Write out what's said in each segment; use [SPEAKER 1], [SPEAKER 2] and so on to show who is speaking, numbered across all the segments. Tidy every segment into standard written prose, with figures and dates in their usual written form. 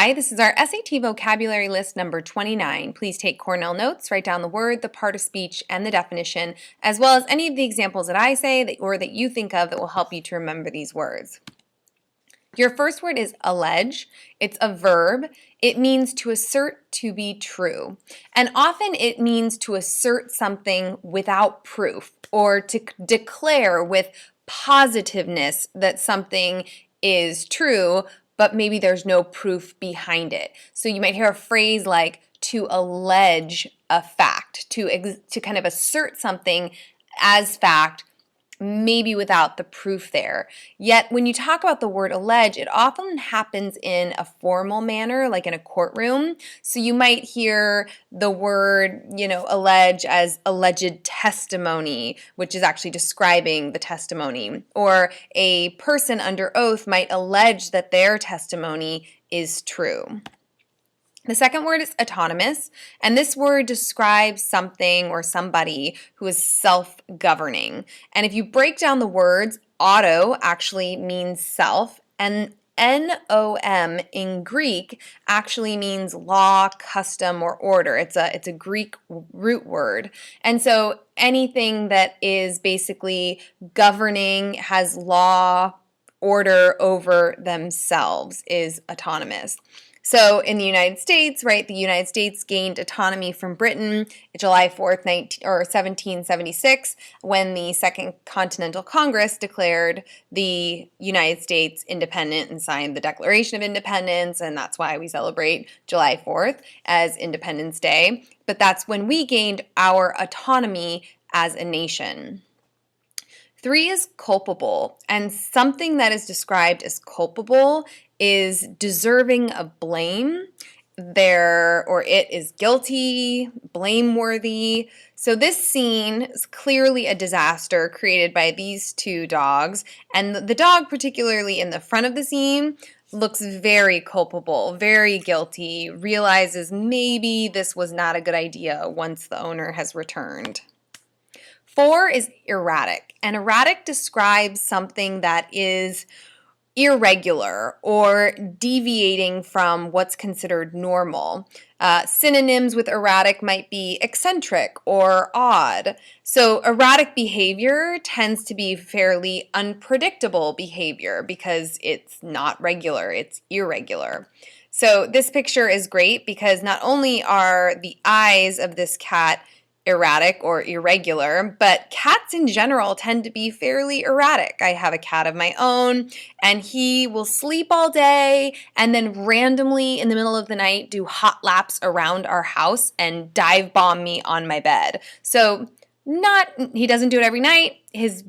[SPEAKER 1] Hi, this is our SAT vocabulary list number 29. Please take Cornell notes, write down the word, the part of speech, and the definition, as well as any of the examples that I say or that you think of that will help you to remember these words. Your first word is allege. It's a verb. It means to assert to be true. And often it means to assert something without proof or to declare with positiveness that something is true, but maybe there's no proof behind it. So you might hear a phrase like to allege a fact, to kind of assert something as fact, maybe without the proof there. Yet when you talk about the word allege, it often happens in a formal manner, like in a courtroom. So you might hear the word, allege as alleged testimony, which is actually describing the testimony. Or a person under oath might allege that their testimony is true. The second word is autonomous, and this word describes something or somebody who is self-governing. And if you break down the words, auto actually means self, and nom in Greek actually means law, custom, or order. It's a Greek root word. And so anything that is basically governing, has law, order over themselves is autonomous. So in the United States, right, the United States gained autonomy from Britain July 4th, 1776, when the Second Continental Congress declared the United States independent and signed the Declaration of Independence, and that's why we celebrate July 4th as Independence Day. But that's when we gained our autonomy as a nation. 3 is culpable, and something that is described as culpable is deserving of blame. It is guilty, blameworthy. So this scene is clearly a disaster created by these two dogs, and the dog, particularly in the front of the scene, looks very culpable, very guilty, realizes maybe this was not a good idea once the owner has returned. 4 is erratic, and erratic describes something that is irregular or deviating from what's considered normal. Synonyms with erratic might be eccentric or odd. So erratic behavior tends to be fairly unpredictable behavior because it's not regular, it's irregular. So this picture is great because not only are the eyes of this cat erratic or irregular, but cats in general tend to be fairly erratic. I have a cat of my own, and he will sleep all day and then randomly in the middle of the night do hot laps around our house and dive bomb me on my bed. So he doesn't do it every night. His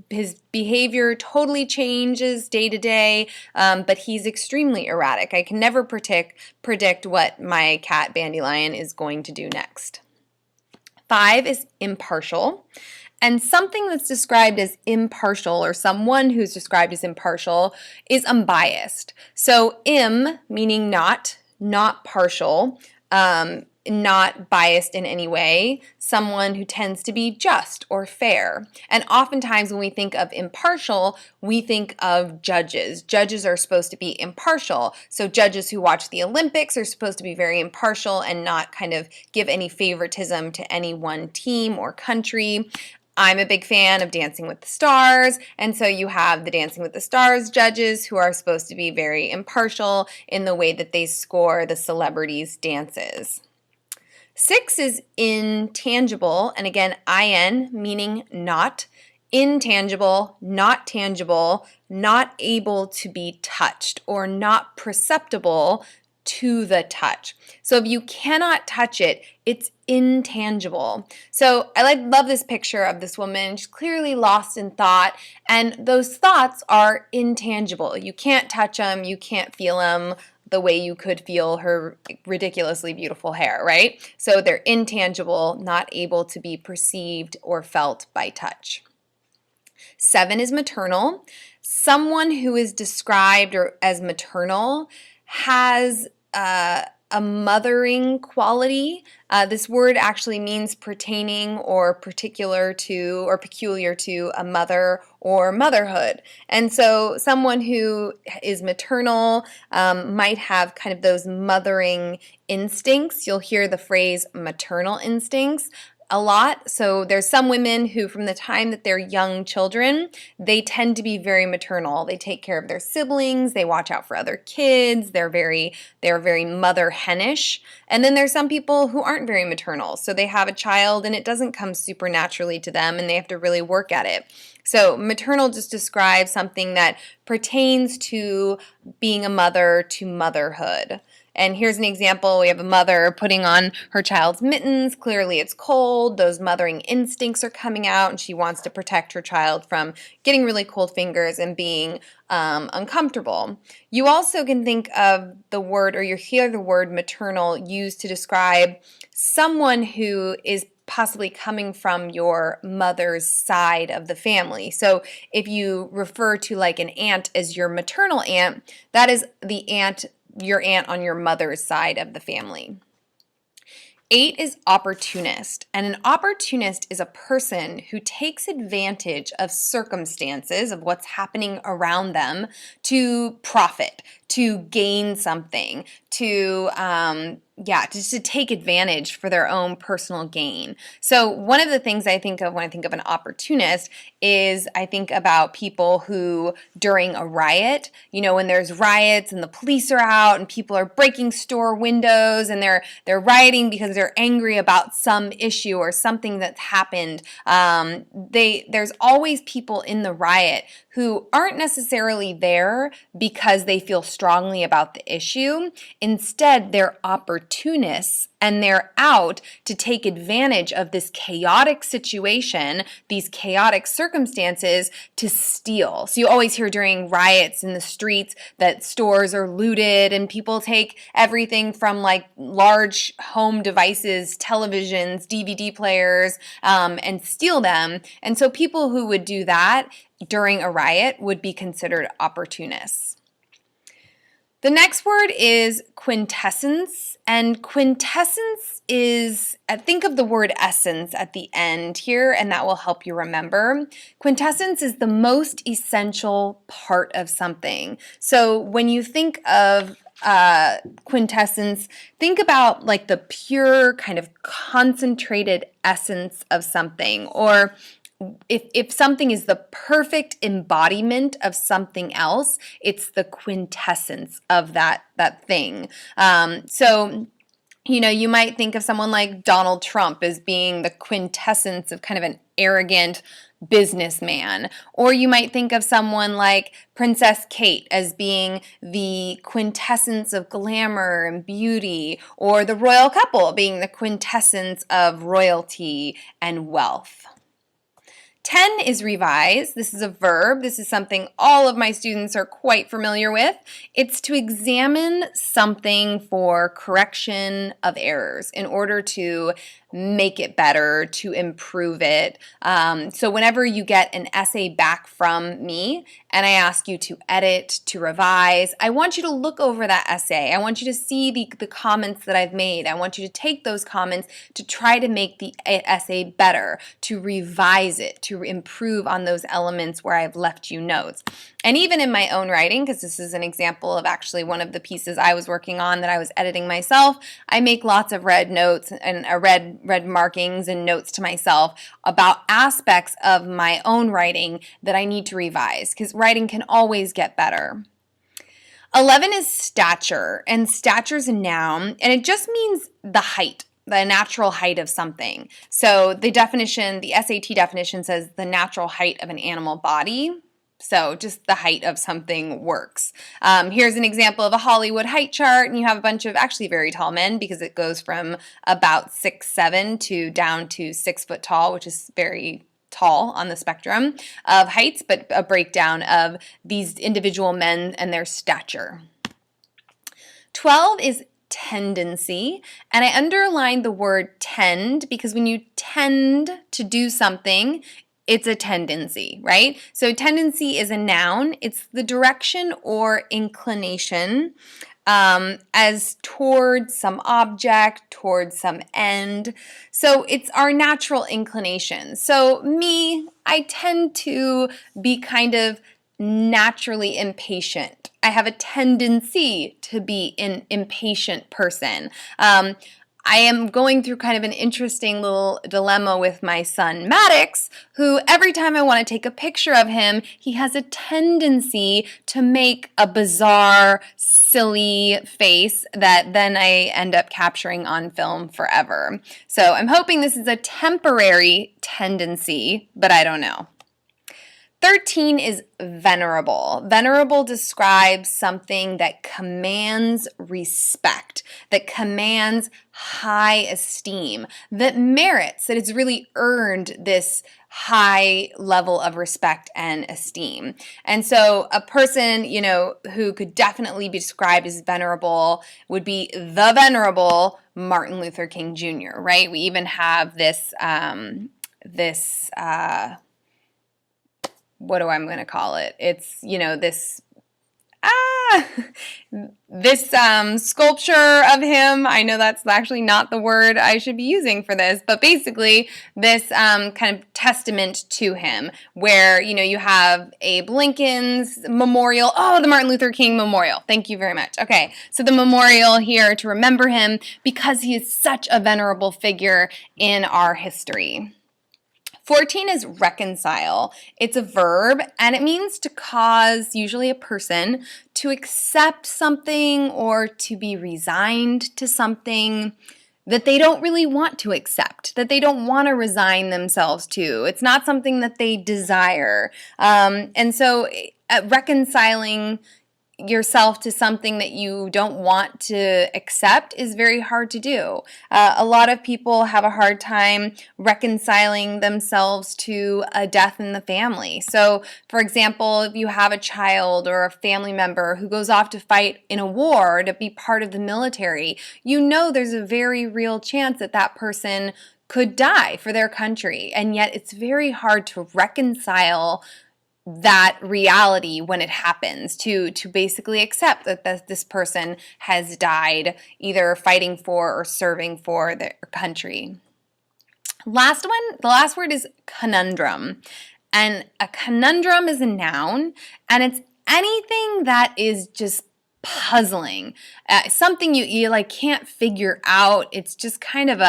[SPEAKER 1] behavior totally changes day to day, but he's extremely erratic. I can never predict what my cat Bandelion is going to do next. 5 is impartial, and something that's described as impartial, or someone who's described as impartial, is unbiased. So meaning not partial, not biased in any way, someone who tends to be just or fair. And oftentimes when we think of impartial, we think of judges. Judges are supposed to be impartial. So judges who watch the Olympics are supposed to be very impartial and not kind of give any favoritism to any one team or country. I'm a big fan of Dancing with the Stars, and so you have the Dancing with the Stars judges who are supposed to be very impartial in the way that they score the celebrities' dances. 6 is intangible, and again, in meaning not, intangible, not tangible, not able to be touched, or not perceptible to the touch. So if you cannot touch it, it's intangible. So I love this picture of this woman. She's clearly lost in thought, and those thoughts are intangible. You can't touch them, you can't feel them the way you could feel her ridiculously beautiful hair, right? So they're intangible, not able to be perceived or felt by touch. 7 is maternal. Someone who is described as maternal has a a mothering quality. This word actually means pertaining or particular to or peculiar to a mother or motherhood. And so someone who is maternal might have kind of those mothering instincts. You'll hear the phrase maternal instincts a lot. So there's some women who, from the time that they're young children, they tend to be very maternal. They take care of their siblings, they watch out for other kids, they're very mother henish. And then there's some people who aren't very maternal. So they have a child and it doesn't come super naturally to them and they have to really work at it. So maternal just describes something that pertains to being a mother, to motherhood. And here's an example. We have a mother putting on her child's mittens. Clearly it's cold. Those mothering instincts are coming out, and she wants to protect her child from getting really cold fingers and being uncomfortable. You also can think of the word, or you hear the word maternal used to describe someone who is possibly coming from your mother's side of the family. So if you refer to like an aunt as your maternal aunt, that is the aunt, your aunt on your mother's side of the family. 8 is opportunist, and an opportunist is a person who takes advantage of circumstances, of what's happening around them, to profit, to gain something, to just to take advantage for their own personal gain. So one of the things I think of when I think of an opportunist is I think about people who, during a riot, when there's riots and the police are out and people are breaking store windows and they're rioting because they're angry about some issue or something that's happened. There's always people in the riot who aren't necessarily there because they feel strongly about the issue. Instead, they're opportunists and they're out to take advantage of this chaotic situation, these chaotic circumstances, to steal. So you always hear during riots in the streets that stores are looted and people take everything from like large home devices, televisions, DVD players, and steal them. And so people who would do that during a riot would be considered opportunists. The next word is quintessence, and quintessence is, think of the word essence at the end here, and that will help you remember. Quintessence is the most essential part of something. So when you think of quintessence, think about like the pure kind of concentrated essence of something, or if something is the perfect embodiment of something else, it's the quintessence of that thing. So you might think of someone like Donald Trump as being the quintessence of kind of an arrogant businessman. Or you might think of someone like Princess Kate as being the quintessence of glamour and beauty, or the royal couple being the quintessence of royalty and wealth. 10 is revise. This is a verb. This is something all of my students are quite familiar with. It's to examine something for correction of errors in order to make it better, to improve it. So whenever you get an essay back from me and I ask you to edit, to revise, I want you to look over that essay. I want you to see the comments that I've made. I want you to take those comments to try to make the essay better, to revise it, to improve on those elements where I've left you notes. And even in my own writing, because this is an example of actually one of the pieces I was working on that I was editing myself, I make lots of red notes and red markings and notes to myself about aspects of my own writing that I need to revise, because writing can always get better. 11 is stature, and stature is a noun, and it just means the height, the natural height of something. So the definition, the SAT definition says the natural height of an animal body. So just the height of something works. Here's an example of a Hollywood height chart, and you have a bunch of actually very tall men because it goes from about 6'7" to down to 6 foot tall, which is very tall on the spectrum of heights, but a breakdown of these individual men and their stature. 12 is tendency, and I underlined the word tend because when you tend to do something, it's a tendency, right? So tendency is a noun. It's the direction or inclination as towards some object, towards some end. So it's our natural inclination. So me, I tend to be kind of naturally impatient. I have a tendency to be an impatient person. I am going through kind of an interesting little dilemma with my son Maddox, who every time I want to take a picture of him, he has a tendency to make a bizarre, silly face that then I end up capturing on film forever. So I'm hoping this is a temporary tendency, but I don't know. 13 is venerable. Venerable describes something that commands respect, that commands high esteem, that merits, that it's really earned this high level of respect and esteem. And so a person, who could definitely be described as venerable would be the venerable Martin Luther King Jr., right? We even have this what do I'm going to call it? It's, this sculpture of him. I know that's actually not the word I should be using for this, but basically this kind of testament to him where, you have Abe Lincoln's memorial. Oh, the Martin Luther King Memorial. Thank you very much. Okay, so the memorial here to remember him because he is such a venerable figure in our history. 14 is reconcile. It's a verb, and it means to cause, usually a person, to accept something or to be resigned to something that they don't really want to accept, that they don't want to resign themselves to. It's not something that they desire. And so reconciling yourself to something that you don't want to accept is very hard to do. A lot of people have a hard time reconciling themselves to a death in the family. So, for example, if you have a child or a family member who goes off to fight in a war to be part of the military, there's a very real chance that that person could die for their country. And yet it's very hard to reconcile that reality when it happens, to basically accept that this person has died either fighting for or serving for their country. The last word is conundrum. And a conundrum is a noun, and it's anything that is just puzzling, something you like can't figure out. It's just kind of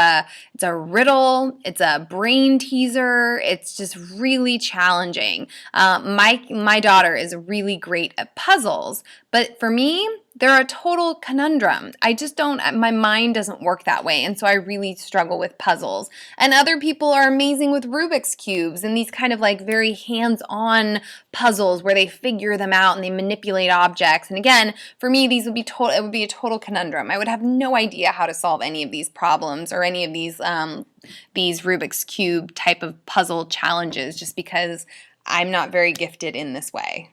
[SPEAKER 1] it's a riddle. It's a brain teaser. It's just really challenging. My daughter is really great at puzzles, but for me, they're a total conundrum. My mind doesn't work that way, and so I really struggle with puzzles. And other people are amazing with Rubik's Cubes and these kind of like very hands-on puzzles where they figure them out and they manipulate objects. And again, for me, it would be a total conundrum. I would have no idea how to solve any of these problems or any of these Rubik's Cube type of puzzle challenges just because I'm not very gifted in this way.